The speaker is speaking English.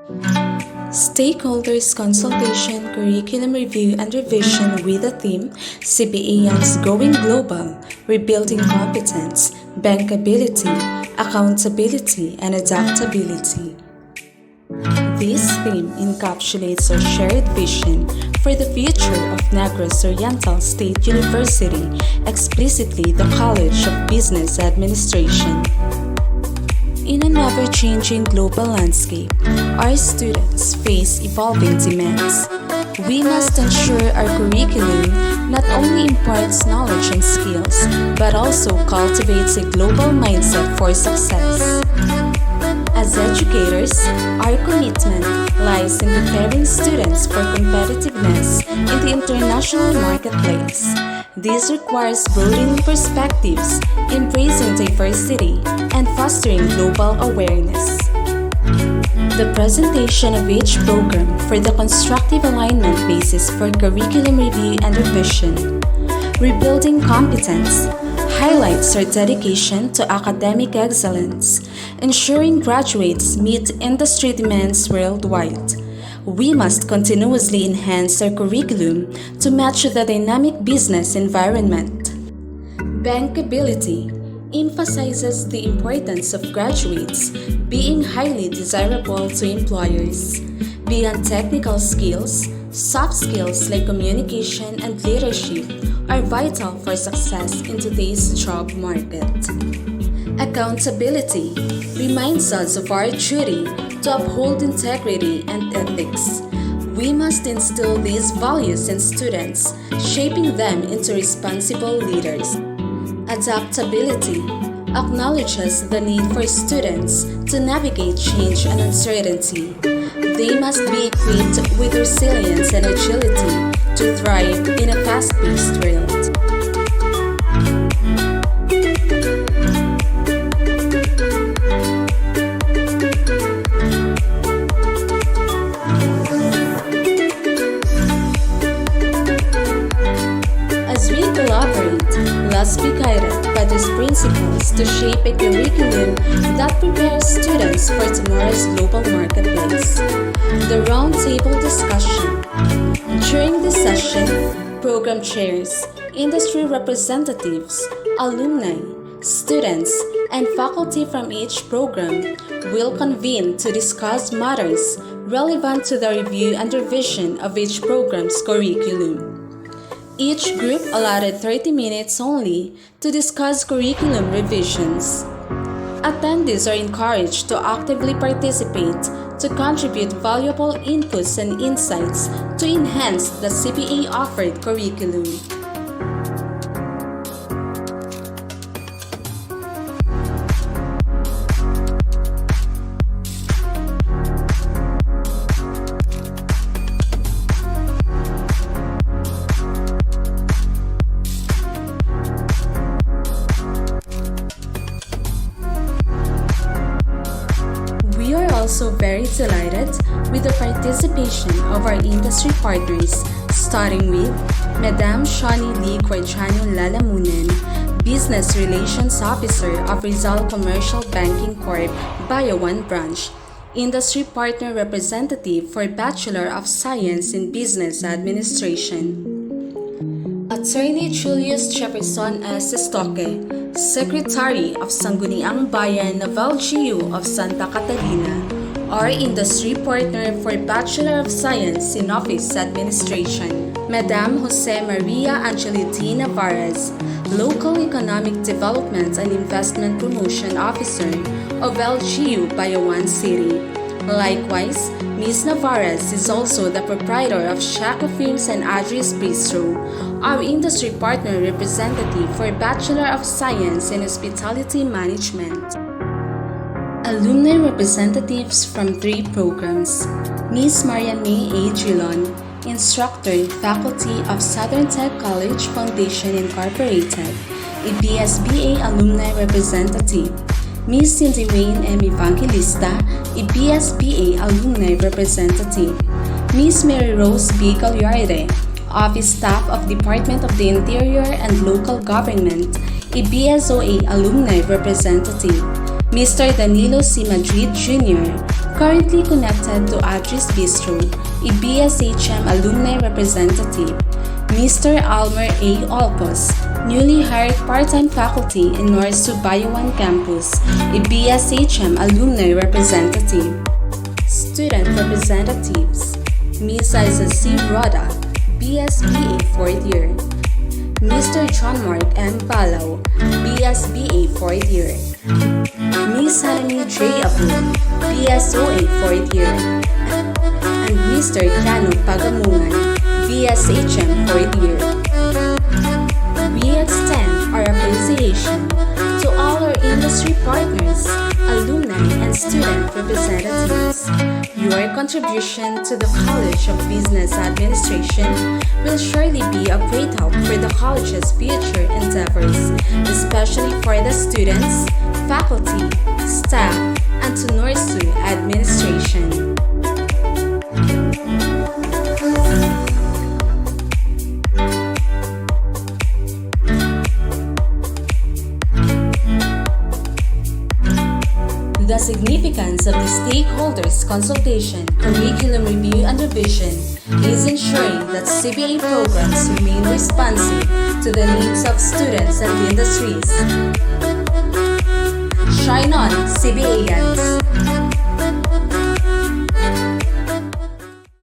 Stakeholders Consultation Curriculum Review and Revision with the theme CBAians Going Global, Rebuilding Competence, Bankability, Accountability, and Adaptability. This theme encapsulates our shared vision for the future of Negros Oriental State University, explicitly the College of Business Administration. In an ever-changing global landscape, our students face evolving demands. We must ensure our curriculum not only imparts knowledge and skills, but also cultivates a global mindset for success. As educators, our commitment lies in preparing students for competitiveness in the international marketplace. This requires broadening perspectives, embracing diversity, and fostering global awareness. The presentation of each program for the constructive alignment basis for curriculum review and revision, Rebuilding Competence, highlights our dedication to academic excellence, ensuring graduates meet industry demands worldwide. We must continuously enhance our curriculum to match the dynamic business environment. Bankability emphasizes the importance of graduates being highly desirable to employers. Beyond technical skills, soft skills like communication and leadership are vital for success in today's job market. Accountability reminds us of our duty to uphold integrity and ethics. We must instill these values in students, shaping them into responsible leaders. Adaptability acknowledges the need for students to navigate change and uncertainty. They must be equipped with resilience and agility to thrive in a fast-paced world. As we collaborate, let's be guided by these principles to shape a curriculum that prepares students for tomorrow's global marketplace. The roundtable discussion. During this session, program chairs, industry representatives, alumni, students, and faculty from each program will convene to discuss matters relevant to the review and revision of each program's curriculum. Each group allotted 30 minutes only to discuss curriculum revisions. Attendees are encouraged to actively participate to contribute valuable inputs and insights to enhance the CBA offered curriculum. We are also very delighted with the participation of our industry partners, starting with Madam Shani Lee Cordiano Lalamunan, Business Relations Officer of Rizal Commercial Banking Corp, Bayawan Branch, Industry Partner Representative for Bachelor of Science in Business Administration. Attorney Julius Jefferson S. Estoque, Secretary of Sangguniang Bayan ng LGU of Santa Catarina, our industry partner for Bachelor of Science in Office Administration. Madam Jose Maria Angelita Navarez, Local Economic Development and Investment Promotion Officer of LGU Bayawan City. Likewise, Ms. Navarez is also the proprietor of Shaka Films and Adris Bistro, our industry partner representative for Bachelor of Science in Hospitality Management. Alumni representatives from 3 programs: Ms. Maria May A. Gilon, Instructor, Faculty of Southern Tech College Foundation Incorporated, a BSBA Alumni Representative; Ms. Cindy Wayne M. Evangelista, a BSBA Alumni Representative; Ms. Mary Rose B. Gagliarde, Office Staff of Department of the Interior and Local Government, a BSOA Alumni Representative; Mr. Danilo C. Madrid Jr., Currently connected to Address Bistro, a BSHM alumni representative, Mr. Almer A. Olcos, newly hired part-time faculty in NORSU Bayawan campus, a BSHM alumni representative. Student representatives, Ms. Isa C. Roda, BSBA 4th year, Mr. John Mark M. Palau, BSBA 4th year, Ms. Hanami J. Abu, BSOA 4th year, and Mr. Cano Pagamungan, BSHM 4th year. We extend our appreciation to all our industry partners, alumni, and student representatives. Your contribution to the College of Business Administration will surely be a great help for the college's future endeavors, especially for the students, faculty, staff, and to NORSU administration. The significance of the Stakeholders Consultation, Curriculum Review and Revision is ensuring that CBA programs remain responsive to the needs of students and industries. Shine on, CBAians!